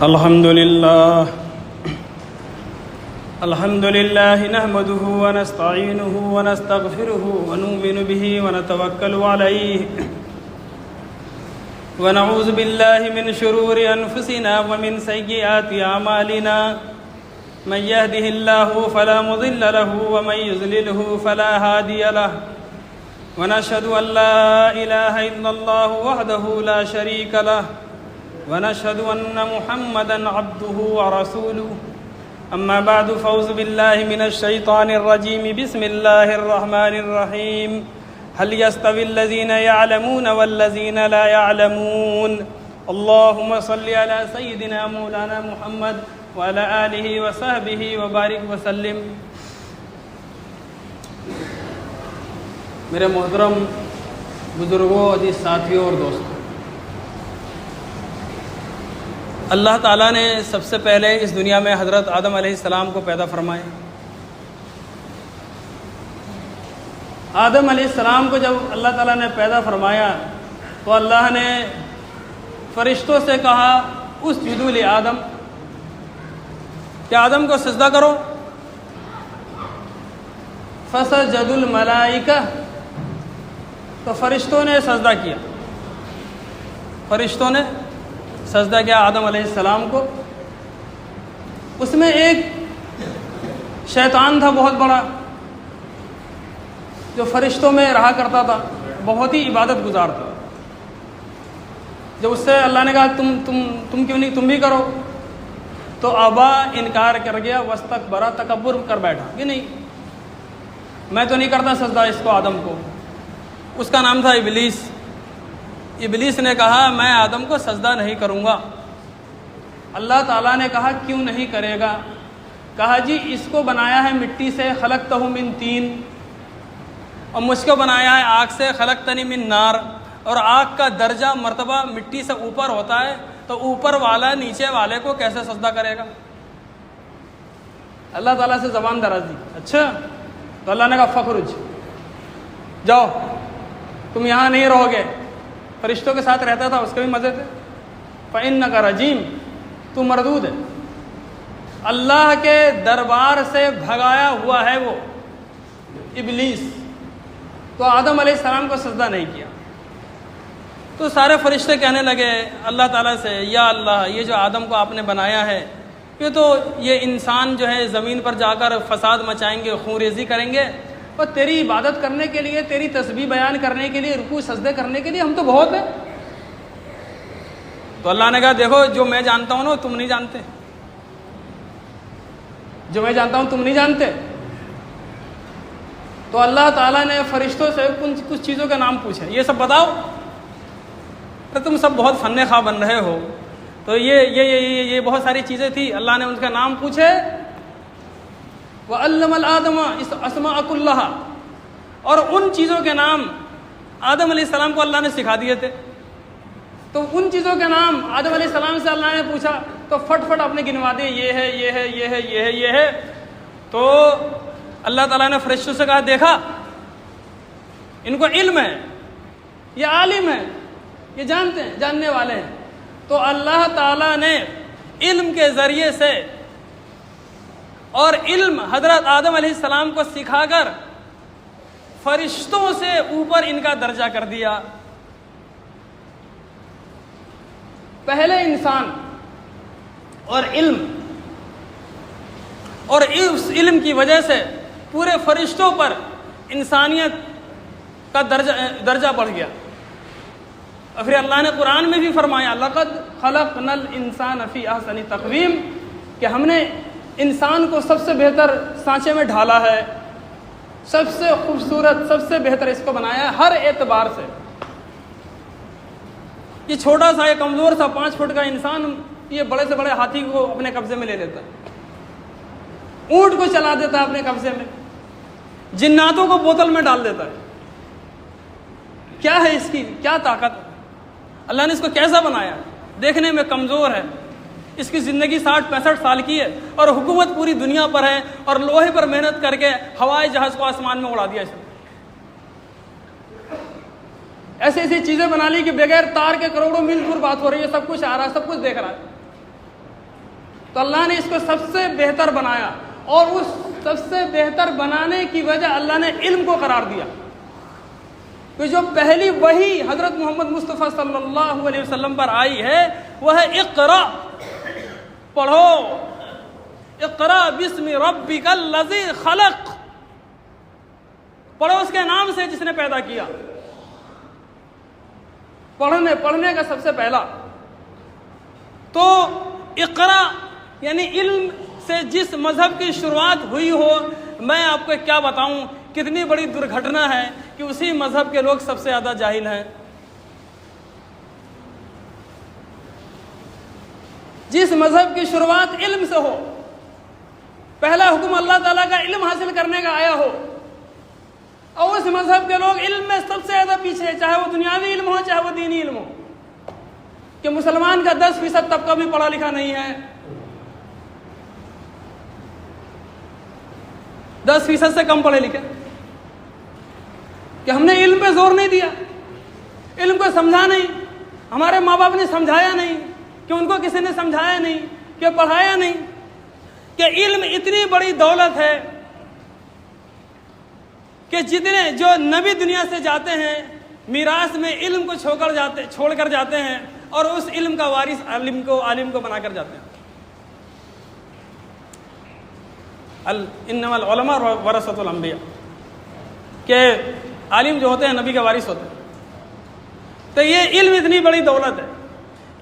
الحمد لله نحمده ونستعينه ونستغفره ونؤمن به ونتوكل عليه ونعوذ بالله من شرور أنفسنا ومن سيئات أعمالنا من يهده الله فلا مضل له ومن يضلله فلا هادي له ونشهد أن لا إله إلا الله وحده لا شريك له ونشهد أن محمدًا عبده ورسوله أما بعد فأعوذ بالله من الشيطان الرجيم بسم الله الرحمن الرحيم هل يستوي الذين يعلمون والذين لا يعلمون اللهم صل على سيدنا مولانا محمد وعلى آله وصحبه وبارك وسلم۔ میرے محترم بزرگوں، عزیز ساتھیوں اور دوستوں، اللہ تعالیٰ نے سب سے پہلے اس دنیا میں حضرت آدم علیہ السلام کو پیدا فرمایا۔ آدم علیہ السلام کو جب اللہ تعالیٰ نے پیدا فرمایا تو اللہ نے فرشتوں سے کہا اسجدوا لآدم، کہ آدم کو سجدہ کرو۔ فسجدوا الملائکہ، تو فرشتوں نے سجدہ کیا، فرشتوں نے سجدہ کیا آدم علیہ السلام کو۔ اس میں ایک شیطان تھا بہت بڑا، جو فرشتوں میں رہا کرتا تھا، بہت ہی عبادت گزار تھا۔ جب اس سے اللہ نے کہا تم کیوں نہیں، تم بھی کرو، تو ابا، انکار کر گیا، واستکبر، تکبر کر بیٹھا کہ نہیں، میں تو نہیں کرتا سجدہ اس کو، آدم کو۔ اس کا نام تھا ابلیس۔ ابلیس نے کہا میں آدم کو سجدہ نہیں کروں گا۔ اللہ تعالیٰ نے کہا کیوں نہیں کرے گا؟ کہا جی اس کو بنایا ہے مٹی سے، خلقتہ من طین، اور مجھ کو بنایا ہے آگ سے، خلقتنی من نار، اور آگ کا درجہ مرتبہ مٹی سے اوپر ہوتا ہے، تو اوپر والا نیچے والے کو کیسے سجدہ کرے گا؟ اللہ تعالیٰ سے زبان دراز دی۔ اچھا، تو اللہ نے کہا فخرج، جاؤ، تم یہاں نہیں رہو گے۔ فرشتوں کے ساتھ رہتا تھا، اس کے بھی مزے تھے۔ فَإِنَّكَ رَجِيمٌ، تو مردود ہے، اللہ کے دربار سے بھگایا ہوا ہے وہ ابلیس۔ تو آدم علیہ السلام کو سجدہ نہیں کیا۔ تو سارے فرشتے کہنے لگے اللہ تعالیٰ سے، یا اللہ، یہ جو آدم کو آپ نے بنایا ہے، یہ انسان جو ہے زمین پر جا کر فساد مچائیں گے، خون ریزی کریں گے، اور تیری عبادت کرنے کے لیے، تیری تسبیح بیان کرنے کے لیے، رکوع سجدے کرنے کے لیے ہم تو بہت ہیں۔ تو اللہ نے کہا دیکھو، جو میں جانتا ہوں نا تم نہیں جانتے، جو میں جانتا ہوں تم نہیں جانتے۔ تو اللہ تعالیٰ نے فرشتوں سے کچھ چیزوں کے نام پوچھے، یہ سب بتاؤ، تم سب بہت فن خواہ بن رہے ہو، تو یہ بہت ساری چیزیں تھی، اللہ نے ان کا نام پوچھے۔ وَعَلَّمَ الْآدَمَ أَسْمَاءَ كُلَّهَا، اور ان چیزوں کے نام آدم علیہ السلام کو اللہ نے سکھا دیے تھے۔ تو ان چیزوں کے نام آدم علیہ السلام سے اللہ نے پوچھا، تو فٹ فٹ آپ نے گنوا دیے، یہ ہے، یہ ہے، یہ ہے، یہ ہے، یہ ہے۔ تو اللہ تعالیٰ نے فرشتوں سے کہا دیکھا، ان کو علم ہے، یہ عالم ہے، یہ جانتے ہیں، جاننے والے ہیں۔ تو اللہ تعالیٰ نے علم کے ذریعے سے اور علم حضرت آدم علیہ السلام کو سکھا کر فرشتوں سے اوپر ان کا درجہ کر دیا۔ پہلے انسان اور علم، اور اس علم کی وجہ سے پورے فرشتوں پر انسانیت کا درجہ بڑھ گیا۔ اور پھر اللہ نے قرآن میں بھی فرمایا لَقَدْ خَلَقْنَا الْإِنسَانَ فِي أَحْسَنِ تَقْوِيمٍ، کہ ہم نے انسان کو سب سے بہتر سانچے میں ڈھالا ہے، سب سے خوبصورت، سب سے بہتر اس کو بنایا ہے ہر اعتبار سے۔ یہ چھوٹا سا، یہ کمزور سا 5 فٹ کا انسان یہ بڑے سے بڑے ہاتھی کو اپنے قبضے میں لے لیتا ہے، اونٹ کو چلا دیتا ہے اپنے قبضے میں، جناتوں کو بوتل میں ڈال دیتا ہے۔ کیا ہے اس کی کیا طاقت؟ اللہ نے اس کو کیسا بنایا؟ دیکھنے میں کمزور ہے، اس کی زندگی 60-65 سال کی ہے، اور حکومت پوری دنیا پر ہے، اور لوہے پر محنت کر کے ہوائی جہاز کو آسمان میں اڑا دیا اس نے۔ ایسی ایسی چیزیں بنا لی کہ بغیر تار کے کروڑوں میل دور بات ہو رہی ہے، سب کچھ آ رہا ہے، سب کچھ دیکھ رہا ہے۔ تو اللہ نے اس کو سب سے بہتر بنایا، اور اس سب سے بہتر بنانے کی وجہ اللہ نے علم کو قرار دیا، کہ جو پہلی وحی حضرت محمد مصطفیٰ صلی اللہ علیہ وسلم پر آئی ہے وہ ہے اقرا، پڑھو، اقرا بسم ربک الذی خلق، پڑھو اس کے نام سے جس نے پیدا کیا۔ پڑھنے کا سب سے پہلا تو اقرا یعنی علم سے جس مذہب کی شروعات ہوئی ہو، میں آپ کو کیا بتاؤں، کتنی بڑی درگھٹنا ہے کہ اسی مذہب کے لوگ سب سے زیادہ جاہل ہیں۔ جس مذہب کی شروعات علم سے ہو، پہلا حکم اللہ تعالیٰ کا علم حاصل کرنے کا آیا ہو، اور اس مذہب کے لوگ علم میں سب سے زیادہ پیچھے، چاہے وہ دنیاوی علم ہو چاہے وہ دینی علم ہو، کہ مسلمان کا 10% طبقہ بھی پڑھا لکھا نہیں ہے، 10% سے کم پڑھے لکھے، کہ ہم نے علم پہ زور نہیں دیا، علم کو سمجھا نہیں، ہمارے ماں باپ نے سمجھایا نہیں، کہ ان کو کسی نے سمجھایا نہیں، کہ پڑھایا نہیں، کہ علم اتنی بڑی دولت ہے کہ جتنے جو نبی دنیا سے جاتے ہیں میراث میں علم کو چھوڑ کر جاتے ہیں، اور اس علم کا وارث عالم کو بنا کر جاتے ہیں۔ انما العلماء ورثۃ الانبیاء، کہ عالم جو ہوتے ہیں نبی کے وارث ہوتے ہیں۔ تو یہ علم اتنی بڑی دولت ہے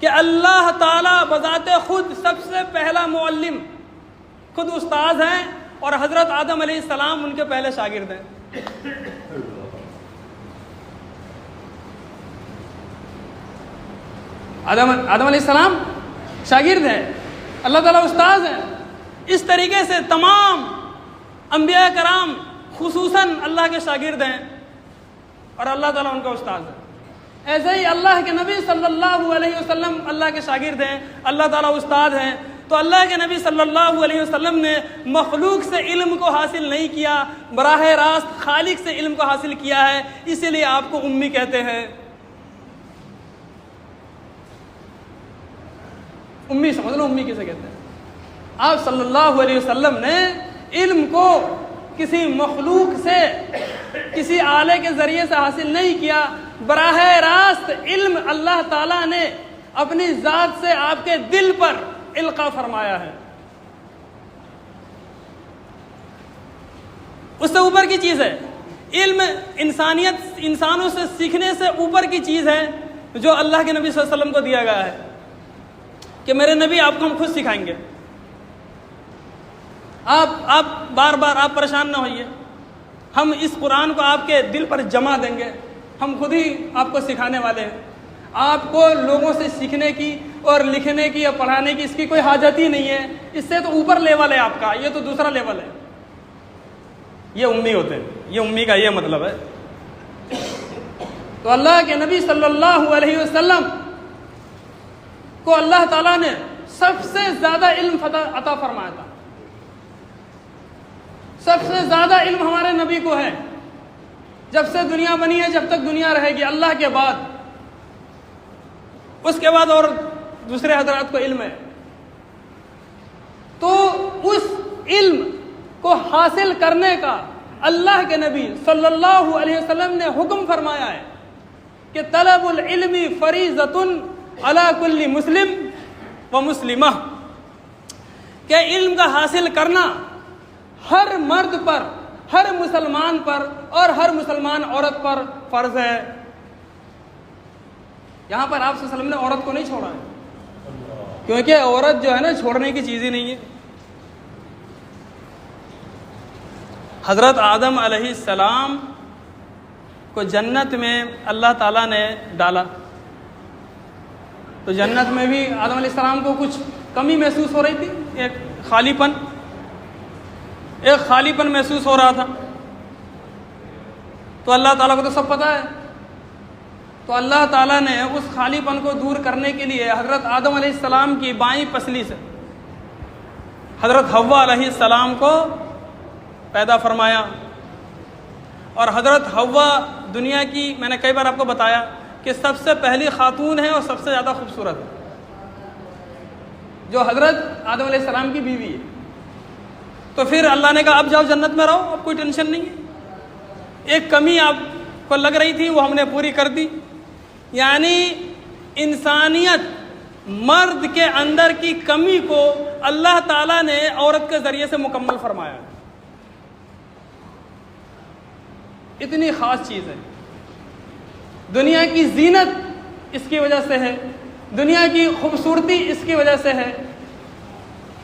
کہ اللہ تعالیٰ بذات خود سب سے پہلا معلم خود استاد ہیں، اور حضرت آدم علیہ السلام ان کے پہلے شاگرد ہیں۔ آدم علیہ السلام شاگرد ہیں، اللہ تعالیٰ استاد ہیں۔ اس طریقے سے تمام انبیاء کرام خصوصاً اللہ کے شاگرد ہیں، اور اللہ تعالیٰ ان کا استاد ہے۔ ایسے ہی اللہ کے نبی صلی اللہ علیہ وسلم اللہ کے شاگرد ہیں، اللہ تعالیٰ استاد ہیں۔ تو اللہ کے نبی صلی اللہ علیہ وسلم نے مخلوق سے علم کو حاصل نہیں کیا، براہ راست خالق سے علم کو حاصل کیا ہے، اسی لیے آپ کو امی کہتے ہیں۔ امی سمجھ لو، امی کسے کہتے ہیں؟ آپ صلی اللہ علیہ وسلم نے علم کو کسی مخلوق سے، کسی آلے کے ذریعے سے حاصل نہیں کیا، براہ راست علم اللہ تعالیٰ نے اپنی ذات سے آپ کے دل پر القا فرمایا ہے۔ اس سے اوپر کی چیز ہے علم، انسانوں سے سیکھنے سے اوپر کی چیز ہے جو اللہ کے نبی صلی اللہ علیہ وسلم کو دیا گیا ہے، کہ میرے نبی آپ کو ہم خود سکھائیں گے، آپ بار بار آپ پریشان نہ ہوئیے، ہم اس قرآن کو آپ کے دل پر جما دیں گے، ہم خود ہی آپ کو سکھانے والے ہیں۔ آپ کو لوگوں سے سیکھنے کی اور لکھنے کی یا پڑھانے کی اس کی کوئی حاجت ہی نہیں ہے، اس سے تو اوپر لیول ہے آپ کا، یہ تو دوسرا لیول ہے۔ یہ امی ہوتے ہیں، یہ امی کا یہ مطلب ہے۔ تو اللہ کے نبی صلی اللہ علیہ وسلم کو اللہ تعالیٰ نے سب سے زیادہ علم عطا فرمایا تھا، سب سے زیادہ علم ہمارے نبی کو ہے، جب سے دنیا بنی ہے، جب تک دنیا رہے گی، اللہ کے بعد، اس کے بعد اور دوسرے حضرات کو علم ہے۔ تو اس علم کو حاصل کرنے کا اللہ کے نبی صلی اللہ علیہ وسلم نے حکم فرمایا ہے کہ طلب العلم فریضۃ علی کل مسلم و مسلمہ، کہ علم کا حاصل کرنا ہر مرد پر، ہر مسلمان پر اور ہر مسلمان عورت پر فرض ہے۔ یہاں پر آپ صلی اللہ علیہ وسلم نے عورت کو نہیں چھوڑا ہے، کیونکہ عورت جو ہے نا چھوڑنے کی چیز ہی نہیں ہے۔ حضرت آدم علیہ السلام کو جنت میں اللہ تعالیٰ نے ڈالا، تو جنت میں بھی آدم علیہ السلام کو کچھ کمی محسوس ہو رہی تھی، ایک خالی پن محسوس ہو رہا تھا۔ تو اللہ تعالیٰ کو تو سب پتہ ہے، تو اللہ تعالیٰ نے اس خالی پن کو دور کرنے کے لیے حضرت آدم علیہ السلام کی بائیں پسلی سے حضرت حوا علیہ السلام کو پیدا فرمایا، اور حضرت حوا دنیا کی، میں نے کئی بار آپ کو بتایا کہ سب سے پہلی خاتون ہے اور سب سے زیادہ خوبصورت ہے۔ جو حضرت آدم علیہ السلام کی بیوی ہے. تو پھر اللہ نے کہا اب جاؤ جنت میں رہو, اب کوئی ٹینشن نہیں ہے. ایک کمی آپ کو لگ رہی تھی وہ ہم نے پوری کر دی. یعنی انسانیت, مرد کے اندر کی کمی کو اللہ تعالیٰ نے عورت کے ذریعے سے مکمل فرمایا. اتنی خاص چیز ہے. دنیا کی زینت اس کی وجہ سے ہے, دنیا کی خوبصورتی اس کی وجہ سے ہے,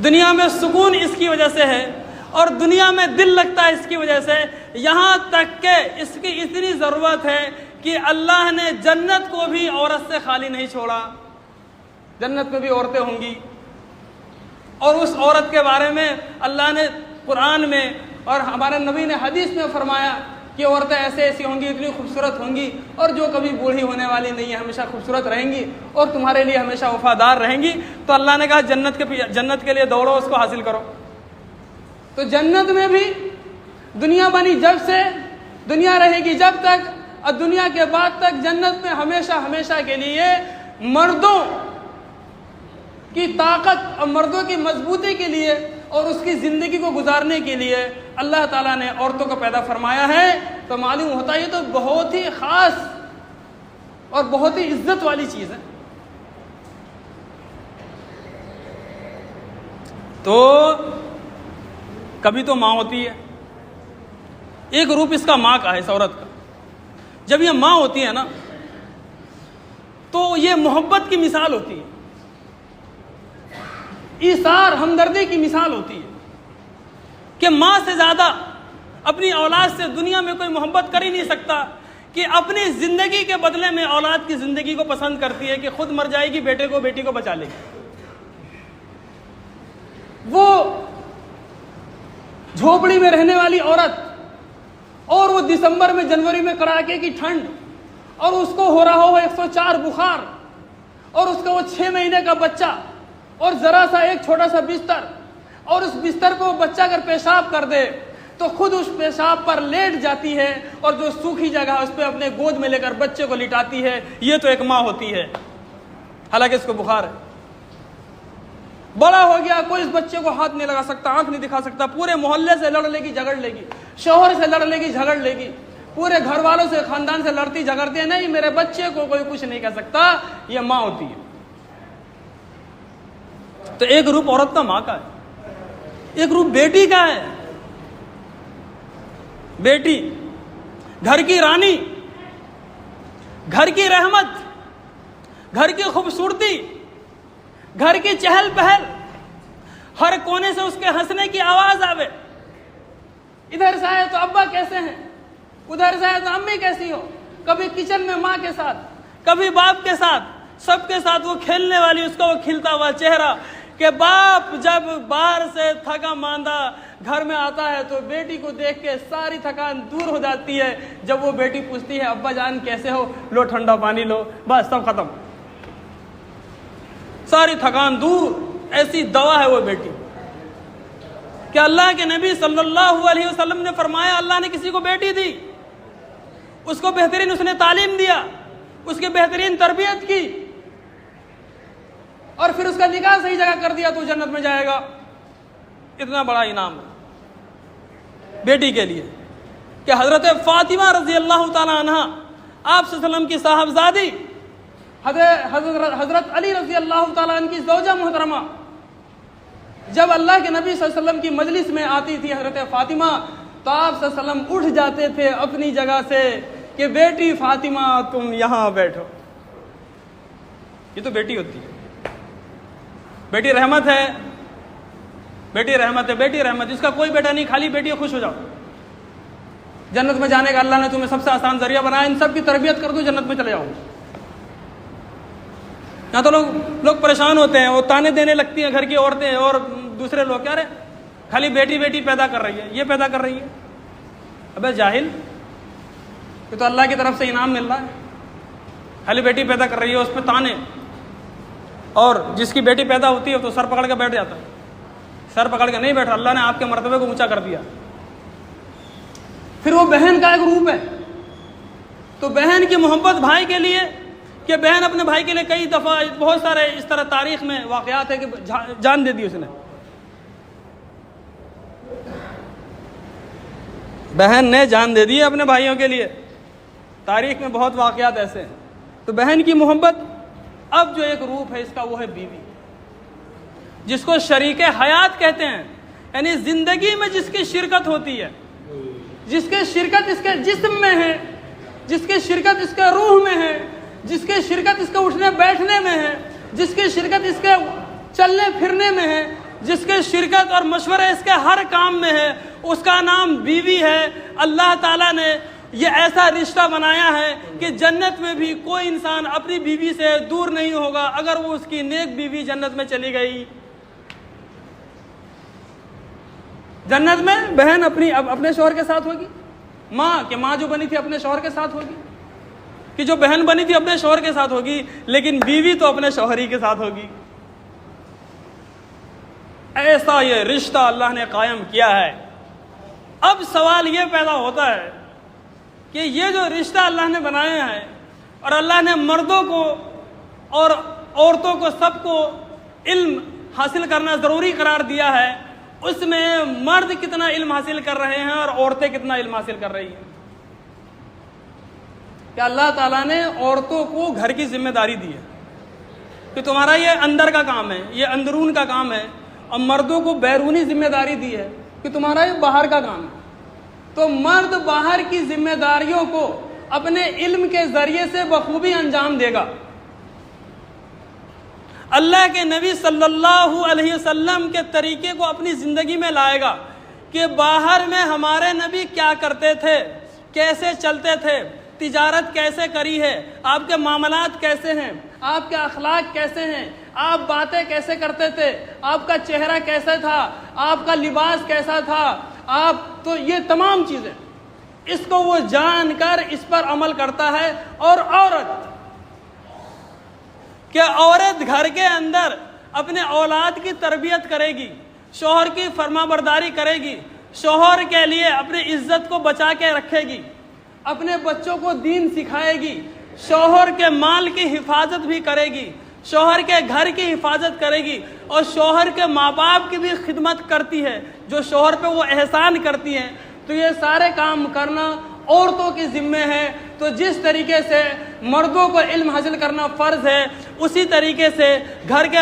دنیا میں سکون اس کی وجہ سے ہے, اور دنیا میں دل لگتا ہے اس کی وجہ سے. یہاں تک کہ اس کی اتنی ضرورت ہے کہ اللہ نے جنت کو بھی عورت سے خالی نہیں چھوڑا. جنت میں بھی عورتیں ہوں گی, اور اس عورت کے بارے میں اللہ نے قرآن میں اور ہمارے نبی نے حدیث میں فرمایا کہ عورتیں ایسے ایسی ہوں گی, اتنی خوبصورت ہوں گی, اور جو کبھی بوڑھی ہونے والی نہیں ہے, ہمیشہ خوبصورت رہیں گی اور تمہارے لیے ہمیشہ وفادار رہیں گی. تو اللہ نے کہا جنت کے لیے دوڑو, اس کو حاصل کرو. تو جنت میں بھی دنیا بنی جب سے, دنیا رہے گی جب تک, اور دنیا کے بعد تک جنت میں ہمیشہ ہمیشہ کے لیے مردوں کی طاقت اور مردوں کی مضبوطی کے لیے اور اس کی زندگی کو گزارنے کے لیے اللہ تعالیٰ نے عورتوں کو پیدا فرمایا ہے. تو معلوم ہوتا ہے یہ تو بہت ہی خاص اور بہت ہی عزت والی چیز ہے. تو کبھی تو ماں ہوتی ہے, ایک روپ اس کا ماں کا ہے, اس عورت کا. جب یہ ماں ہوتی ہے نا تو یہ محبت کی مثال ہوتی ہے, ایثار ہمدردی کی مثال ہوتی ہے کہ ماں سے زیادہ اپنی اولاد سے دنیا میں کوئی محبت کر ہی نہیں سکتا, کہ اپنی زندگی کے بدلے میں اولاد کی زندگی کو پسند کرتی ہے کہ خود مر جائے گی, بیٹے کو بیٹی کو بچا لے گی. وہ جھوپڑی میں رہنے والی عورت, اور وہ دسمبر میں جنوری میں کڑاکے کی ٹھنڈ, اور اس کو ہو رہا ہو 104 بخار, اور اس کا وہ 6 مہینے کا بچہ, اور ذرا سا ایک چھوٹا سا بستر, اور اس بستر پہ وہ بچہ اگر پیشاب کر دے تو خود اس پیشاب پر لیٹ جاتی ہے, اور جو سوکھی جگہ اس پہ اپنے گود میں لے کر بچے کو لٹاتی ہے. یہ تو ایک ماں ہوتی ہے, حالانکہ اس کو بخار ہے. بڑا ہو گیا, کوئی اس بچے کو ہاتھ نہیں لگا سکتا, آنکھ نہیں دکھا سکتا, پورے محلے سے لڑ لے گی, جھگڑ لے گی, شوہر سے لڑ لے گی, جھگڑ لے گی, پورے گھر والوں سے, خاندان سے لڑتی جھگڑتی ہے, نہیں میرے بچے کو کوئی کچھ نہیں کہہ سکتا. یہ ماں ہوتی ہے. تو ایک روپ عورت کا ماں کا ہے, ایک روپ بیٹی کا ہے. بیٹی گھر کی رانی, گھر کی رحمت, گھر کی خوبصورتی, گھر کی چہل پہل, ہر کونے سے اس کے ہنسنے کی آواز آوے. ادھر سے آئے تو ابا کیسے ہیں, ادھر سے آئے تو امی کیسی ہو, کبھی کچن میں ماں کے ساتھ, کبھی باپ کے ساتھ, سب کے ساتھ وہ کھیلنے والی, اس کا وہ کھلتا ہوا چہرہ. کہ باپ جب باہر سے تھکا ماندہ گھر میں آتا ہے تو بیٹی کو دیکھ کے ساری تھکان دور ہو جاتی ہے. جب وہ بیٹی پوچھتی ہے ابا جان کیسے ہو, لو ٹھنڈا پانی لو, بس سب ختم, ساری تھکان دور. ایسی دوا ہے وہ بیٹی کہ اللہ کے نبی صلی اللہ علیہ وسلم نے فرمایا اللہ نے کسی کو بیٹی دی, اس کو بہترین اس نے تعلیم دیا, اس کی بہترین تربیت کی, اور پھر اس کا نکاح صحیح جگہ کر دیا تو جنت میں جائے گا. اتنا بڑا انعام بیٹی کے لیے کہ حضرت فاطمہ رضی اللہ تعالی عنہ, آپ صلی اللہ علیہ وسلم کی صاحبزادی, حضرت علی رضی اللہ تعالیٰ عنہ کی زوجہ محترمہ, جب اللہ کے نبی صلی اللہ علیہ وسلم کی مجلس میں آتی تھی حضرت فاطمہ, تو آپ صلی اللہ علیہ وسلم اٹھ جاتے تھے اپنی جگہ سے کہ بیٹی فاطمہ تم یہاں بیٹھو. یہ تو بیٹی ہوتی ہے, بیٹی رحمت ہے, بیٹی رحمت ہے, بیٹی رحمت. اس کا کوئی بیٹا نہیں, خالی بیٹی خوش ہو جاؤ. جنت میں جانے کا اللہ نے تمہیں سب سے آسان ذریعہ بنایا, ان سب کی تربیت کر دو, جنت میں چلے جاؤ. یہاں تو لوگ پریشان ہوتے ہیں, وہ تانے دینے لگتی ہیں گھر کی عورتیں اور دوسرے لوگ, کیا رہے خالی بیٹی بیٹی پیدا کر رہی ہے, یہ پیدا کر رہی ہے. ابے جاہل, یہ تو اللہ کی طرف سے انعام مل رہا ہے. خالی بیٹی پیدا کر رہی ہے, اس پہ تانے. اور جس کی بیٹی پیدا ہوتی ہے تو سر پکڑ کے بیٹھ جاتا ہے, سر پکڑ کے نہیں بیٹھا, اللہ نے آپ کے مرتبے کو اونچا کر دیا. پھر وہ بہن کا ایک روپ ہے, تو بہن کی محبت بھائی کے لیے کہ بہن اپنے بھائی کے لیے کئی دفعہ بہت سارے اس طرح تاریخ میں واقعات ہیں کہ جان دے دی اس نے. بہن نے جان دے دی اپنے بھائیوں کے لیے. تاریخ میں بہت واقعات ایسے ہیں. تو بہن کی محبت اب جو ایک روپ ہے اس کا وہ ہے بیوی, جس کو شریک حیات کہتے ہیں. یعنی زندگی میں جس کی شرکت ہوتی ہے, جس کی شرکت اس کے جسم میں ہے, جس کی شرکت اس کے روح میں ہے, جس کی شرکت اس کے اٹھنے بیٹھنے میں ہے, جس کی شرکت اس کے چلنے پھرنے میں ہے, جس کی شرکت اور مشورہ اس کے ہر کام میں ہے, اس کا نام بیوی ہے. اللہ تعالیٰ نے یہ ایسا رشتہ بنایا ہے کہ جنت میں بھی کوئی انسان اپنی بیوی سے دور نہیں ہوگا اگر وہ اس کی نیک بیوی جنت میں چلی گئی. جنت میں بہن اپنے شوہر کے ساتھ ہوگی, ماں جو بنی تھی اپنے شوہر کے ساتھ ہوگی, کہ جو بہن بنی تھی اپنے شوہر کے ساتھ ہوگی, لیکن بیوی تو اپنے شوہر ہی کے ساتھ ہوگی. ایسا یہ رشتہ اللہ نے قائم کیا ہے. اب سوال یہ پیدا ہوتا ہے کہ یہ جو رشتہ اللہ نے بنایا ہے اور اللہ نے مردوں کو اور عورتوں کو سب کو علم حاصل کرنا ضروری قرار دیا ہے, اس میں مرد کتنا علم حاصل کر رہے ہیں اور عورتیں کتنا علم حاصل کر رہی ہیں. کہ اللہ تعالیٰ نے عورتوں کو گھر کی ذمہ داری دی ہے کہ تمہارا یہ اندر کا کام ہے, یہ اندرون کا کام ہے, اور مردوں کو بیرونی ذمہ داری دی ہے کہ تمہارا یہ باہر کا کام ہے. تو مرد باہر کی ذمہ داریوں کو اپنے علم کے ذریعے سے بخوبی انجام دے گا. اللہ کے نبی صلی اللہ علیہ وسلم کے طریقے کو اپنی زندگی میں لائے گا کہ باہر میں ہمارے نبی کیا کرتے تھے, کیسے چلتے تھے, تجارت کیسے کری ہے, آپ کے معاملات کیسے ہیں, آپ کے اخلاق کیسے ہیں, آپ باتیں کیسے کرتے تھے, آپ کا چہرہ کیسا تھا, آپ کا لباس کیسا تھا, آپ تو یہ تمام چیزیں اس کو وہ جان کر اس پر عمل کرتا ہے. اور عورت گھر کے اندر اپنے اولاد کی تربیت کرے گی, شوہر کی فرما برداری کرے گی, شوہر کے لیے اپنی عزت کو بچا کے رکھے گی, اپنے بچوں کو دین سکھائے گی, شوہر کے مال کی حفاظت بھی کرے گی, شوہر کے گھر کی حفاظت کرے گی, اور شوہر کے ماں باپ کی بھی خدمت کرتی ہے جو شوہر پہ وہ احسان کرتی ہیں. تو یہ سارے کام کرنا عورتوں کی ذمہ ہے. تو جس طریقے سے مردوں کو علم حاصل کرنا فرض ہے, اسی طریقے سے گھر کے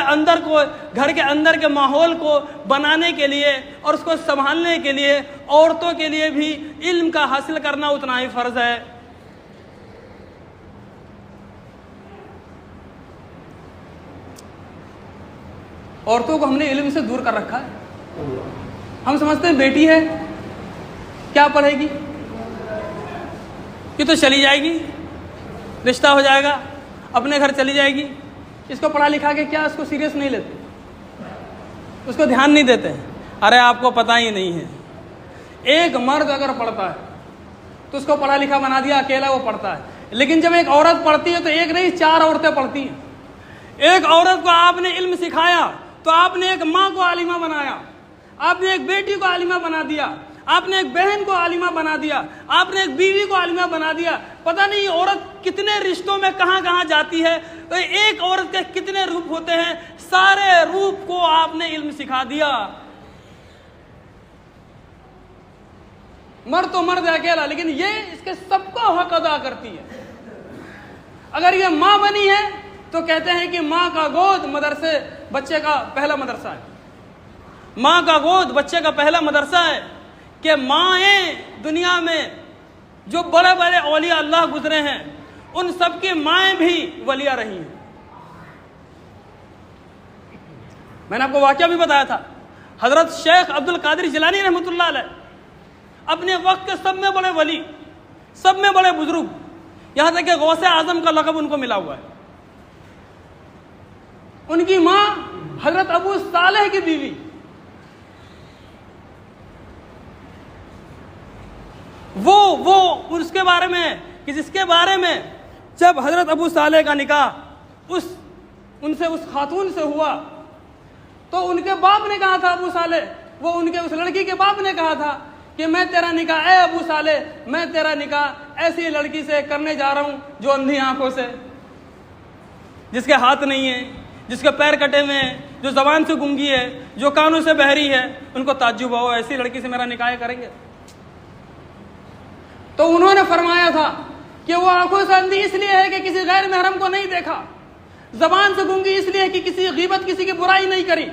اندر کے ماحول کو بنانے کے لیے اور اس کو سنبھالنے کے لیے عورتوں کے لیے بھی علم کا حاصل کرنا اتنا ہی فرض ہے. عورتوں کو ہم نے علم سے دور کر رکھا ہے. ہم سمجھتے ہیں بیٹی ہے, کیا پڑھے گی, یہ تو چلی جائے گی, رشتہ ہو جائے گا, اپنے گھر چلی جائے گی, اس کو پڑھا لکھا کے کیا اس کو سیریس نہیں لیتے, اس کو دھیان نہیں دیتے. ارے آپ کو پتہ ہی نہیں ہے, ایک مرد اگر پڑھتا ہے تو اس کو پڑھا لکھا بنا دیا, اکیلا وہ پڑھتا ہے. لیکن جب ایک عورت پڑھتی ہے تو ایک نہیں 4 عورتیں پڑھتی ہیں. ایک عورت کو آپ نے علم سکھایا تو آپ نے ایک ماں کو عالمہ بنایا, آپ نے ایک بیٹی کو عالمہ بنا دیا, آپ نے ایک بہن کو عالمہ بنا دیا, آپ نے ایک بیوی کو عالمہ بنا دیا. پتہ نہیں عورت کتنے رشتوں میں کہاں کہاں جاتی ہے. تو ایک عورت کے کتنے روپ ہوتے ہیں, سارے روپ کو آپ نے علم سکھا دیا. مرد تو مرد اکیلا, لیکن یہ اس کے سب کو حق ادا کرتی ہے. اگر یہ ماں بنی ہے تو کہتے ہیں کہ ماں کا گود مدرسے بچے کا پہلا مدرسہ ہے. ماں کا گود بچے کا پہلا مدرسہ ہے. کہ مائیں دنیا میں جو بڑے بڑے اولیاء اللہ گزرے ہیں ان سب کی مائیں بھی ولیہ رہی ہیں. میں نے آپ کو واقعہ بھی بتایا تھا, حضرت شیخ عبد القادر جیلانی رحمۃ اللہ علیہ اپنے وقت کے سب میں بڑے ولی, سب میں بڑے بزرگ, یہاں تک کہ غوث اعظم کا لقب ان کو ملا ہوا ہے. ان کی ماں حضرت ابو صالح کی بیوی, وہ اس کے بارے میں کہ جس کے بارے میں جب حضرت ابو صالح کا نکاح ان سے اس خاتون سے ہوا تو ان کے باپ نے کہا تھا, ابو صالح وہ ان کے اس لڑکی کے باپ نے کہا تھا کہ میں تیرا نکاح, اے ابو صالح میں تیرا نکاح ایسی لڑکی سے کرنے جا رہا ہوں جو اندھی آنکھوں سے. جس کے ہاتھ نہیں ہیں، جس کے پیر کٹے ہوئے ہیں، جو زبان سے گونگی ہے، جو کانوں سے بہری ہے، ان کو تعجب ہو ایسی لڑکی سے میرا نکاح کریں گے؟ تو انہوں نے فرمایا تھا کہ وہ آنکھوں سے اندھی اس لیے ہے کہ کسی غیر محرم کو نہیں دیکھا، زبان سے گونگی اس لیے کہ کسی غیبت، کسی کی برائی نہیں کری،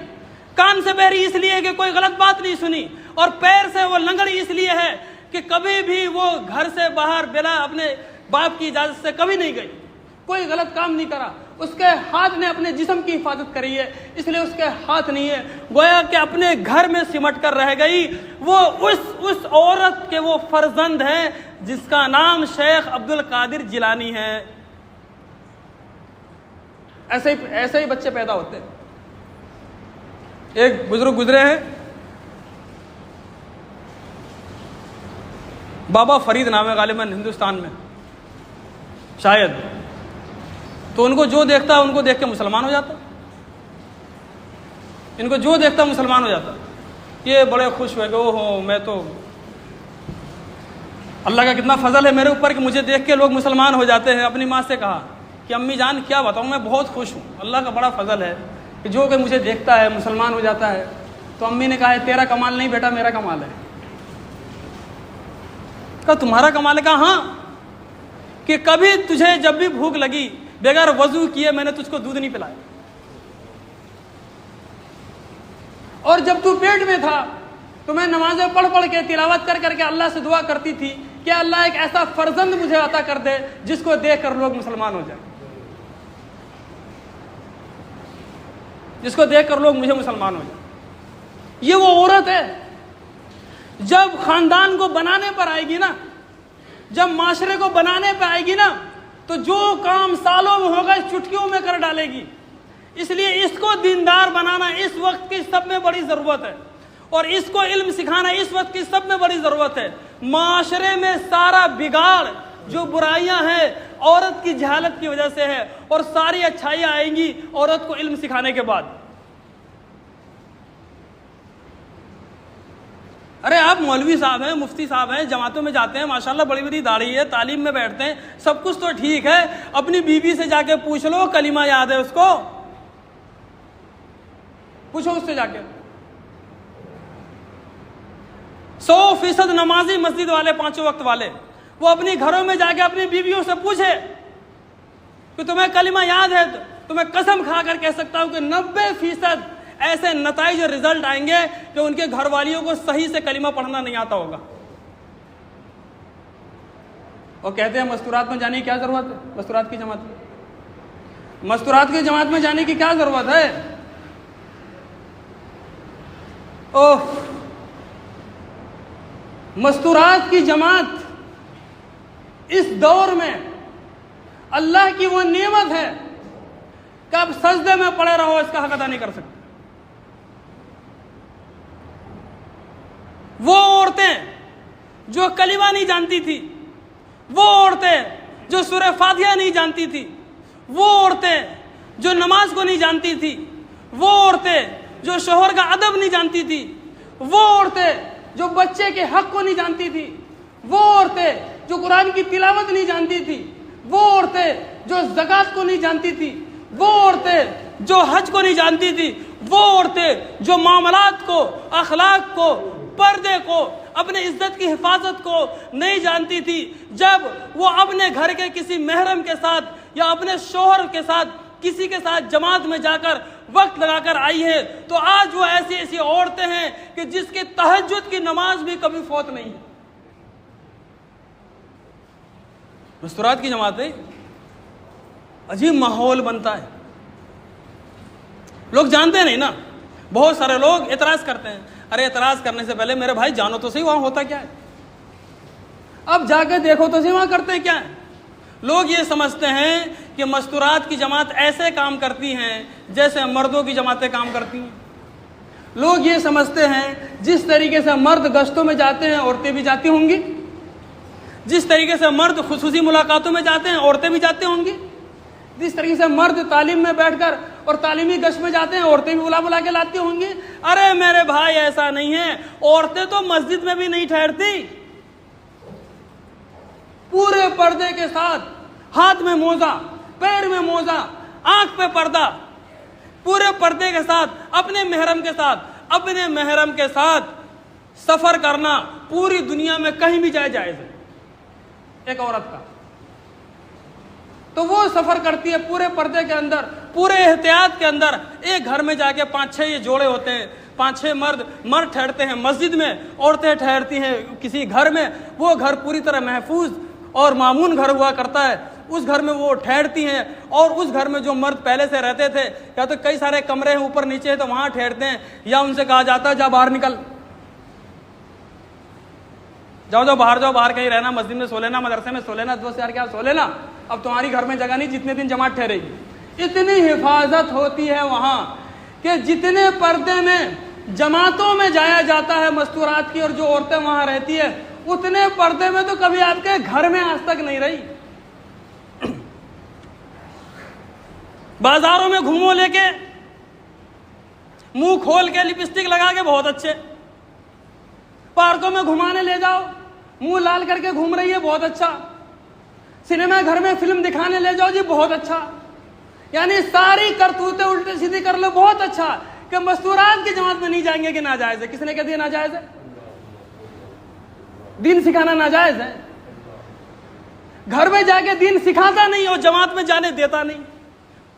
کان سے بہری اس لیے کہ کوئی غلط بات نہیں سنی، اور پیر سے وہ لنگڑی اس لیے ہے کہ کبھی بھی وہ گھر سے باہر بلا اپنے باپ کی اجازت سے کبھی نہیں گئی، کوئی غلط کام نہیں کرا، اس کے ہاتھ نے اپنے جسم کی حفاظت کری ہے، اس لیے اس کے ہاتھ نہیں ہے، گویا کہ اپنے گھر میں سمٹ کر رہ گئی۔ وہ اس عورت کے وہ فرزند ہیں جس کا نام شیخ عبد القادر جیلانی ہے۔ ایسے ہی بچے پیدا ہوتے ہیں۔ ایک بزرگ گزرے ہیں، بابا فرید نام ہے، غالباً ہندوستان میں شاید، تو ان کو جو دیکھتا ان کو دیکھ کے مسلمان ہو جاتا، ان کو جو دیکھتا مسلمان ہو جاتا۔ یہ بڑے خوش ہوئے کہ او ہو، میں تو اللہ کا کتنا فضل ہے میرے اوپر کہ مجھے دیکھ کے لوگ مسلمان ہو جاتے ہیں۔ اپنی ماں سے کہا کہ امی جان کیا بتاؤں، میں بہت خوش ہوں، اللہ کا بڑا فضل ہے کہ جو کہ مجھے دیکھتا ہے مسلمان ہو جاتا ہے۔ تو امی نے کہا ہے تیرا کمال نہیں بیٹا، میرا کمال ہے۔ کہا تمہارا کمال ہے؟ کہا ہاں، کہ کبھی تجھے جب بھی بھوک لگی بغیر وضو کیے میں نے تجھ کو دودھ نہیں پلایا، اور جب تو پیٹ میں تھا تو میں نمازیں پڑھ پڑھ کے تلاوت کر کر کے اللہ سے دعا کرتی تھی کہ اللہ ایک ایسا فرزند مجھے عطا کر دے جس کو دیکھ کر لوگ مسلمان ہو جائیں، جس کو دیکھ کر لوگ مجھے مسلمان ہو جائیں۔ یہ وہ عورت ہے جب خاندان کو بنانے پر آئے گی نا، جب معاشرے کو بنانے پہ آئے گی نا، تو جو کام سالوں میں ہوگا چٹکیوں میں کر ڈالے گی۔ اس لیے اس کو دیندار بنانا اس وقت کی سب میں بڑی ضرورت ہے، اور اس کو علم سکھانا اس وقت کی سب میں بڑی ضرورت ہے۔ معاشرے میں سارا بگاڑ، جو برائیاں ہیں، عورت کی جہالت کی وجہ سے ہے، اور ساری اچھائیاں آئیں گی عورت کو علم سکھانے کے بعد۔ ارے آپ مولوی صاحب ہیں، مفتی صاحب ہیں، جماعتوں میں جاتے ہیں، ماشاءاللہ بڑی بڑی داڑھی ہے، تعلیم میں بیٹھتے ہیں، سب کچھ تو ٹھیک ہے، اپنی بیوی سے جا کے پوچھ لو کلمہ یاد ہے اس کو، پوچھو اس سے جا کے۔ 100% نمازی مسجد والے، 5 وقت والے، وہ اپنی گھروں میں جا کے اپنی بیویوں سے پوچھے کہ تمہیں کلمہ یاد ہے؟ تو میں قسم کھا کر کہہ سکتا ہوں کہ 90% ایسے نتائج اور رزلٹ آئیں گے کہ ان کے گھر والیوں کو صحیح سے کلمہ پڑھنا نہیں آتا ہوگا۔ اور کہتے ہیں مستورات میں جانے کی کیا ضرورت ہے؟ مستورات کی جماعت میں جانے کی کیا ضرورت ہے؟ اوہ، مستورات کی جماعت اس دور میں اللہ کی وہ نعمت ہے کہ اب سجدے میں پڑے رہو، اس کا حق ادا نہیں کر سکتے۔ وہ عورتیں جو کلمہ نہیں جانتی تھی، وہ عورتیں جو سورہ فاتحہ نہیں جانتی تھی، وہ عورتیں جو نماز کو نہیں جانتی تھی، وہ عورتیں جو شوہر کا ادب نہیں جانتی تھی، وہ عورتیں جو بچے کے حق کو نہیں جانتی تھی، وہ عورتیں جو قرآن کی تلاوت نہیں جانتی تھی، وہ عورتیں جو زکوٰۃ کو نہیں جانتی تھی، وہ عورتیں جو حج کو نہیں جانتی تھی، وہ عورتیں جو معاملات کو، اخلاق کو، پردے کو، اپنے عزت کی حفاظت کو نہیں جانتی تھی، جب وہ اپنے گھر کے کسی محرم کے ساتھ یا اپنے شوہر کے ساتھ کسی کے ساتھ جماعت میں جا کر وقت لگا کر آئی ہے، تو آج وہ ایسی ایسی عورتیں ہیں کہ جس کی تہجد کی نماز بھی کبھی فوت نہیں ہے۔ مستورات کی جماعتیں عجیب ماحول بنتا ہے، لوگ جانتے نہیں نا، بہت سارے لوگ اعتراض کرتے ہیں۔ ارے اعتراض کرنے سے پہلے میرے بھائی جانو تو صحیح وہاں ہوتا کیا ہے، اب جا کے دیکھو تو صحیح وہاں کرتے کیا ہے۔ لوگ یہ سمجھتے ہیں کہ مستورات کی جماعت ایسے کام کرتی ہیں جیسے مردوں کی جماعتیں کام کرتی ہیں۔ لوگ یہ سمجھتے ہیں جس طریقے سے مرد گشتوں میں جاتے ہیں عورتیں بھی جاتی ہوں گی، جس طریقے سے مرد خصوصی ملاقاتوں میں جاتے ہیں عورتیں بھی جاتی ہوں گی، جس طریقے سے مرد تعلیم میں بیٹھ کر اور تعلیمی گشت میں جاتے ہیں عورتیں بھی بلا کے لاتی ہوں گی۔ ارے میرے بھائی ایسا نہیں ہے، عورتیں تو مسجد میں بھی نہیں ٹھہرتی، پورے پردے کے ساتھ، ہاتھ میں موزہ، پیر میں موزہ، آنکھ پہ پردہ، پورے پردے کے ساتھ اپنے محرم کے ساتھ سفر کرنا پوری دنیا میں کہیں بھی جائز ہے ایک عورت کا. تو وہ سفر کرتی ہے پورے پردے کے اندر، پورے احتیاط کے اندر. ایک گھر میں جا کے 5-6 یہ جوڑے ہوتے ہیں، 5-6 مرد ٹھہرتے ہیں مسجد میں، عورتیں ٹھہرتی ہیں کسی گھر میں. وہ گھر پوری طرح محفوظ اور مامون گھر ہوا کرتا ہے. اس گھر میں وہ ٹھہرتی ہیں، اور اس گھر میں جو مرد پہلے سے رہتے تھے یا تو کئی سارے کمرے ہیں اوپر نیچے تو وہاں ٹھہرتے ہیں، یا ان سے کہا جاتا ہے جا باہر نکل، جاؤ باہر کہیں رہنا، مسجد میں سو لینا، مدرسے میں سو لینا، دوست یار کیا سو لینا، اب تمہاری گھر میں جگہ نہیں جتنے دن جماعت ٹھہرے گی. اتنی حفاظت ہوتی ہے وہاں کہ جتنے پردے میں جماعتوں میں جایا جاتا ہے مستورات کی اور جو عورتیں وہاں رہتی ہے، اتنے پردے میں تو کبھی آپ کے گھر میں آج تک نہیں رہی. بازاروں میں گھومو لے کے، منہ کھول کے لپسٹک لگا کے بہت اچھے، پارکوں میں گھمانے لے جاؤ منہ لال کر کے گھوم رہی ہے بہت اچھا، سنیما گھر میں فلم دکھانے لے جاؤ جی بہت اچھا، یعنی ساری کرتوتیں الٹی سیدھی کر لو بہت اچھا. کہ مستورات کی جماعت میں نہیں جائیں گے کہ ناجائز ہے؟ کس نے کہہ دیا ناجائز ہے؟ دین سکھانا ناجائز ہے؟ گھر میں جا کے دین سکھاتا نہیں اور جماعت میں جانے دیتا نہیں.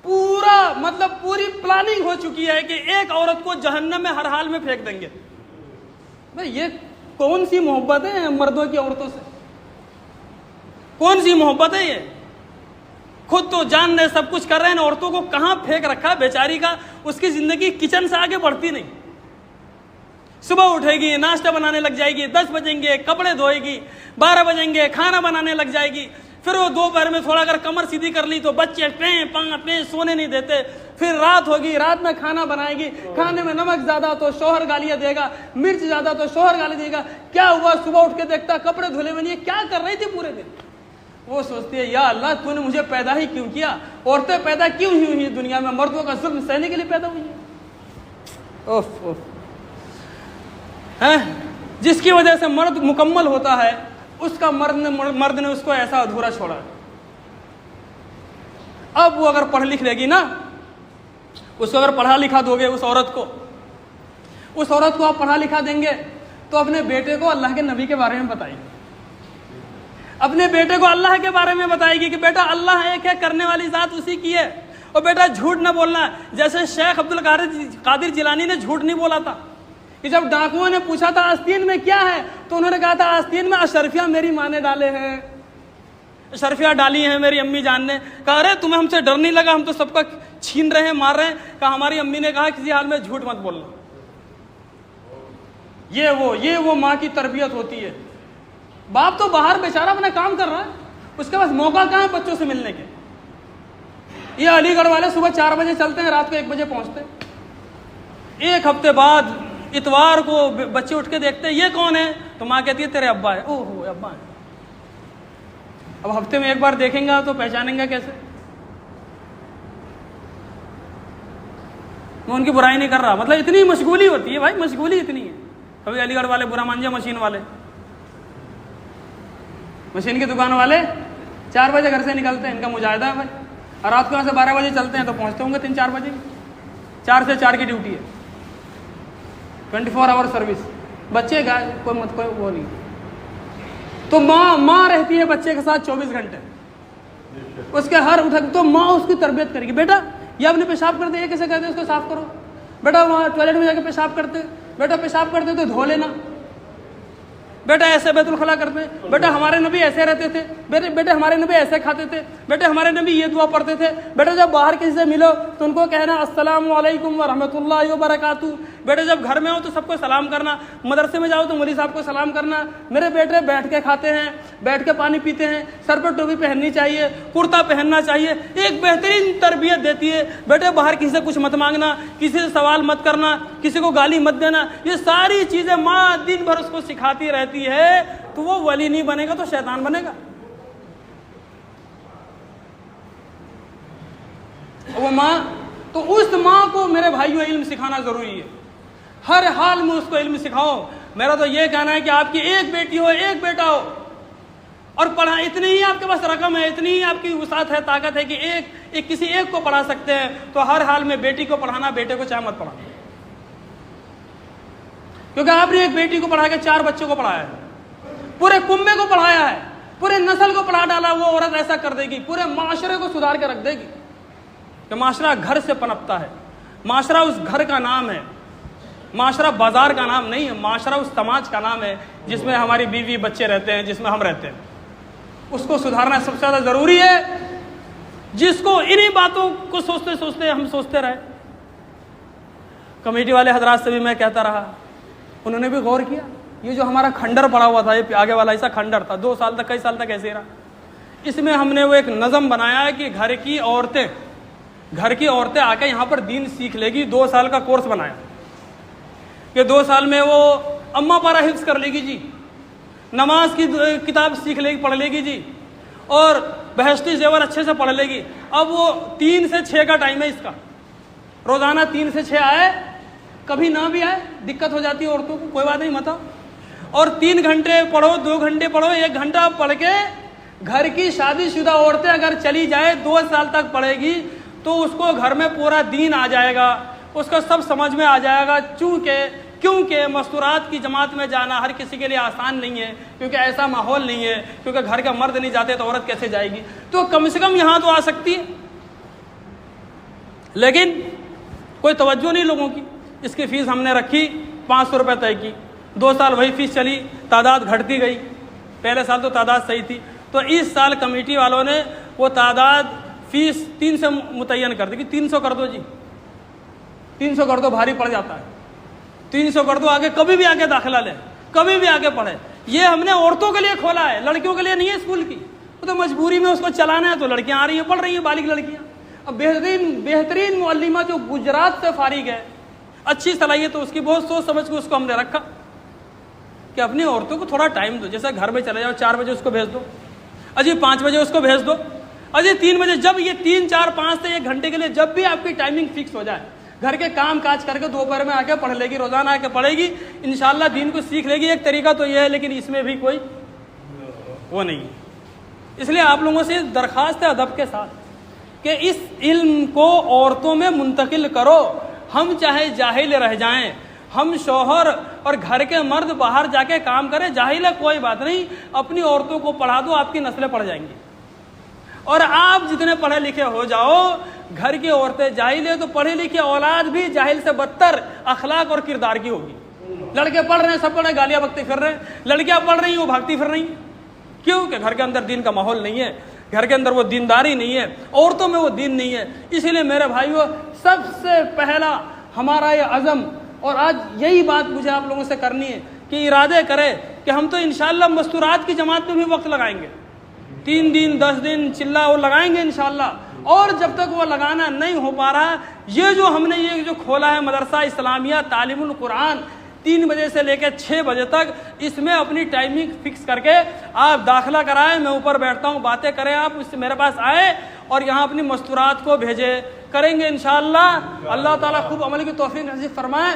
پوری پلاننگ ہو چکی ہے کہ ایک عورت کو جہنم میں ہر حال میں پھینک دیں گے. بھئی یہ کون سی محبت ہے مردوں کی عورتوں سے؟ کون سی محبت ہے یہ؟ خود تو جان رہے سب کچھ کر رہے ہیں، عورتوں کو کہاں پھینک رکھا بیچاری کا. اس کی زندگی کچن سے آگے بڑھتی نہیں. صبح اٹھے گی، ناشتہ بنانے لگ جائے گی، 10 بجیں گے کپڑے دھوئے گی، 12 بجیں گے کھانا بنانے لگ جائے گی. پھر وہ دوپہر میں تھوڑا اگر کمر سیدھی کر لی تو بچے پیں سونے نہیں دیتے. پھر رات ہوگی، رات میں کھانا بنائے گی، کھانے میں نمک زیادہ تو شوہر گالیاں دے گا، مرچ زیادہ تو شوہر گالی دے گا. کیا ہوا؟ صبح اٹھ کے دیکھتا کپڑے دھلے ہوئے نہیں، کیا کر رہی تھی پورے دن؟ وہ سوچتی ہے یا اللہ تو نے مجھے پیدا ہی کیوں کیا؟ عورتیں پیدا کیوں ہی ہوئی دنیا میں؟ مردوں کا ظلم سہنے کے لیے پیدا ہوئی ہیں. جس کی وجہ سے مرد مکمل ہوتا ہے، اس کا مرد نے اس کو ایسا ادھورا چھوڑا. اب وہ اگر پڑھ لکھ لے گی نا، اس کو اگر پڑھا لکھا دو گے اس عورت کو آپ پڑھا لکھا دیں گے تو اپنے بیٹے کو اللہ کے نبی کے بارے میں بتائے گی، اپنے بیٹے کو اللہ کے بارے میں بتائے گی کہ بیٹا اللہ ایک ہے، کرنے والی ذات اسی کی ہے، اور بیٹا جھوٹ نہ بولنا. جیسے شیخ عبد القادر جیلانی نے جھوٹ نہیں بولا تھا کہ جب ڈاکوؤں نے پوچھا تھا آستین میں کیا ہے تو انہوں نے کہا تھا آستین میں اشرفیہ میری ماں نے ڈالے ہیں، اشرفیہ ڈالی ہیں میری امی جان نے. کہا ارے تمہیں ہم سے ڈر نہیں لگا؟ ہم تو سب کا چھین رہے ہیں، مار رہے ہیں. کہا ہماری امی نے کہا کسی حال میں جھوٹ مت بولنا. یہ وہ ماں کی تربیت ہوتی ہے. باپ تو باہر بیچارہ اپنا کام کر رہا ہے، اس کے پاس موقع کہاں ہے بچوں سے ملنے کے. یہ علی گڑھ والے صبح 4 بجے چلتے ہیں، رات کو 1 بجے پہنچتے ہیں. 1 ہفتے بعد اتوار کو بچے اٹھ کے دیکھتے ہیں یہ کون ہے؟ تو ماں کہتی ہے تیرے ابا ہے. اوہ ابا ہے. اب ہفتے میں 1 بار دیکھیں گا تو پہچانیں گا کیسے؟ میں ان کی برائی نہیں کر رہا، مطلب اتنی مشغولی ہوتی ہے بھائی، مشغولی اتنی ہے. کبھی علی گڑھ والے برا مان جائے، مشین کی دکان والے 4 بجے گھر سے نکلتے ہیں، ان کا مجاہدہ ہے بھائی، اور رات کو یہاں سے 12 بجے چلتے ہیں تو پہنچتے ہوں گے 3-4 بجے. 4 سے 4 کی ڈیوٹی ہے، 24 آور سروس. بچے کا کوئی وہ نہیں. تو ماں رہتی ہے بچے کے ساتھ 24 گھنٹے. اس کے ہر اٹھک تو ماں اس کی تربیت کرے گی. بیٹا یہ آپ نے پیشاب کرتے، یہ کیسے کہتے ہیں اس کو صاف کرو. بیٹا وہاں ٹوائلٹ میں جا کے پیشاب کرتے، بیٹا پیشاب کرتے تو دھو لینا. بیٹا ایسے بیت الخلا کرتے، بیٹا ہمارے نبی ایسے رہتے تھے، بیٹے ہمارے نبی ایسے کھاتے تھے، بیٹے ہمارے نبی یہ دعا پڑھتے تھے. بیٹا جب باہر کسی سے ملو تو ان کو کہنا السلام علیکم ورحمۃ اللہ وبرکاتہ. بیٹے جب گھر میں ہو تو سب کو سلام کرنا، مدرسے میں جاؤ تو مولوی صاحب کو سلام کرنا. میرے بیٹے بیٹھ کے کھاتے ہیں، بیٹھ کے پانی پیتے ہیں، سر پر ٹوپی پہننی چاہیے، کرتا پہننا چاہیے. ایک بہترین تربیت دیتی ہے. بیٹے باہر کسی سے کچھ مت مانگنا، کسی سے سوال مت کرنا، کسی کو گالی مت دینا. یہ ساری چیزیں ماں دن بھر اس کو سکھاتی رہتی ہے. تو وہ ولی نہیں بنے گا تو شیطان بنے گا. وہ ماں، تو اس ماں کو میرے بھائیوں علم سکھانا ضروری ہے. ہر حال میں اس کو علم سکھاؤ. میرا تو یہ کہنا ہے کہ آپ کی ایک بیٹی ہو، ایک بیٹا ہو، اور پڑھا اتنی ہی آپ کے پاس رقم ہے، اتنی ہی آپ کی وسعت ہے، طاقت ہے کہ ایک کسی ایک کو پڑھا سکتے ہیں تو ہر حال میں بیٹی کو پڑھانا، بیٹے کو چاہے مت پڑھانا، کیونکہ آپ نے ایک بیٹی کو پڑھا کے 4 بچوں کو پڑھایا ہے، پورے کنبے کو پڑھایا ہے، پورے نسل کو پڑھا ڈالا. وہ عورت ایسا کر دے گی، پورے معاشرے کو سدھار کے رکھ دے گی. کہ معاشرہ گھر سے پنپتا ہے، معاشرہ اس گھر کا نام ہے، معاشرہ بازار کا نام نہیں ہے، معاشرہ اس سماج کا نام ہے جس میں ہماری بیوی بچے رہتے ہیں، جس میں ہم رہتے ہیں. اس کو سدھارنا سب سے زیادہ ضروری ہے، جس کو انہی باتوں کو سوچتے سوچتے ہم سوچتے رہے. کمیٹی والے حضرات سے بھی میں کہتا رہا، انہوں نے بھی غور کیا. یہ جو ہمارا کھنڈر پڑا ہوا تھا، یہ آگے والا ایسا کھنڈر تھا، 2 سال تک، کئی سال تک ایسے رہا. اس میں ہم نے وہ ایک نظم بنایا کہ گھر کی عورتیں آ کے یہاں پر دین سیکھ لے گی. 2 سال کا کورس بنایا کہ 2 سال میں وہ اماں پارا حفظ کر لے گی جی، نماز کی کتاب سیکھ لے گی، پڑھ لے گی جی، اور بہشتی زیور اچھے سے پڑھ لے گی. اب وہ 3 سے 6 کا ٹائم ہے اس کا، روزانہ 3 سے 6 آئے، کبھی نہ بھی آئے، دقت ہو جاتی ہے عورتوں کو، کوئی بات نہیں متا. اور 3 گھنٹے پڑھو، 2 گھنٹے پڑھو، 1 گھنٹہ پڑھ کے گھر کی شادی شدہ عورتیں اگر چلی جائے 2 سال تک پڑھے گی تو اس کو گھر میں پورا دین آ جائے گا، اس کا سب سمجھ میں آ جائے گا. کیونکہ مستورات کی جماعت میں جانا ہر کسی کے لیے آسان نہیں ہے، کیونکہ ایسا ماحول نہیں ہے، کیونکہ گھر کا مرد نہیں جاتے تو عورت کیسے جائے گی. تو کم سے کم یہاں تو آ سکتی ہے، لیکن کوئی توجہ نہیں لوگوں کی. اس کی فیس ہم نے رکھی 500 روپے طے کی، 2 سال وہی فیس چلی، تعداد گھٹتی گئی. پہلے سال تو تعداد صحیح تھی، تو اس سال کمیٹی والوں نے وہ تعداد فیس 300 متعین کر دی کہ 300 کر دو جی، 300 کر دو، بھاری پڑ جاتا ہے. 300 کر دو، آگے کبھی بھی آگے داخلہ لیں، کبھی بھی آگے پڑھے. یہ ہم نے عورتوں کے لیے کھولا ہے، لڑکیوں کے لیے نہیں ہے اسکول کی. وہ تو مجبوری میں اس کو چلانا ہے، تو لڑکیاں آ رہی ہیں، پڑھ رہی ہیں، بالغ لڑکیاں. اب بہترین معلمہ جو گجرات سے فارغ ہے، اچھی صلاحیت تو اس کی، بہت سوچ سمجھ کے اس کو ہم نے رکھا کہ اپنی عورتوں کو تھوڑا ٹائم دو. جیسے گھر میں چلے جاؤ، 4 بجے اس کو بھیج دو، اجی 5 بجے اس کو بھیج دو، اجی 3 بجے. جب یہ 3 4 5 سے 1 گھنٹے کے لیے جب بھی آپ کی ٹائمنگ فکس ہو جائے، گھر کے کام کاج کر کے دوپہر میں آ کے پڑھ لے گی، روزانہ آ کے پڑھے گی، انشاءاللہ دین کو سیکھ لے گی. ایک طریقہ تو یہ ہے، لیکن اس میں بھی کوئی وہ نہیں. اس لیے آپ لوگوں سے درخواست ہے ادب کے ساتھ کہ اس علم کو عورتوں میں منتقل کرو. ہم چاہے جاہل رہ جائیں، ہم شوہر اور گھر کے مرد باہر جا کے کام کریں، جاہل ہے کوئی بات نہیں، اپنی عورتوں کو پڑھا دو، آپ کی نسلیں پڑھ جائیں گی. اور آپ جتنے پڑھے لکھے ہو جاؤ، گھر کی عورتیں جاہل ہے تو پڑھے لکھے اولاد بھی جاہل سے بدتر اخلاق اور کردار کی ہوگی. لڑکے پڑھ رہے ہیں، سب پڑھ رہے ہیں، گالیاں بکتے پھر رہے ہیں، لڑکیاں پڑھ رہی ہیں، وہ بھاگتی پھر رہی ہیں. کیوں کہ گھر کے اندر دین کا ماحول نہیں ہے، گھر کے اندر وہ دینداری نہیں ہے، عورتوں میں وہ دین نہیں ہے. اسی لیے میرے بھائیو، سب سے پہلا ہمارا یہ عزم، اور آج یہی بات مجھے آپ لوگوں سے کرنی ہے کہ ارادے کرے کہ ہم تو انشاءاللہ مستورات کی جماعت میں بھی وقت لگائیں گے، 3 دن 10 دن چلا وہ لگائیں گے انشاءاللہ. اور جب تک وہ لگانا نہیں ہو پا رہا، یہ جو ہم نے یہ جو کھولا ہے مدرسہ اسلامیہ تعلیم القرآن، 3 بجے سے لے کے 6 بجے تک، اس میں اپنی ٹائمنگ فکس کر کے آپ داخلہ کرائیں. میں اوپر بیٹھتا ہوں، باتیں کریں، آپ اس سے میرے پاس آئے اور یہاں اپنی مستورات کو بھیجے کریں گے انشاءاللہ. اللہ تعالیٰ خوب عمل کی توفیق نصیب فرمائے.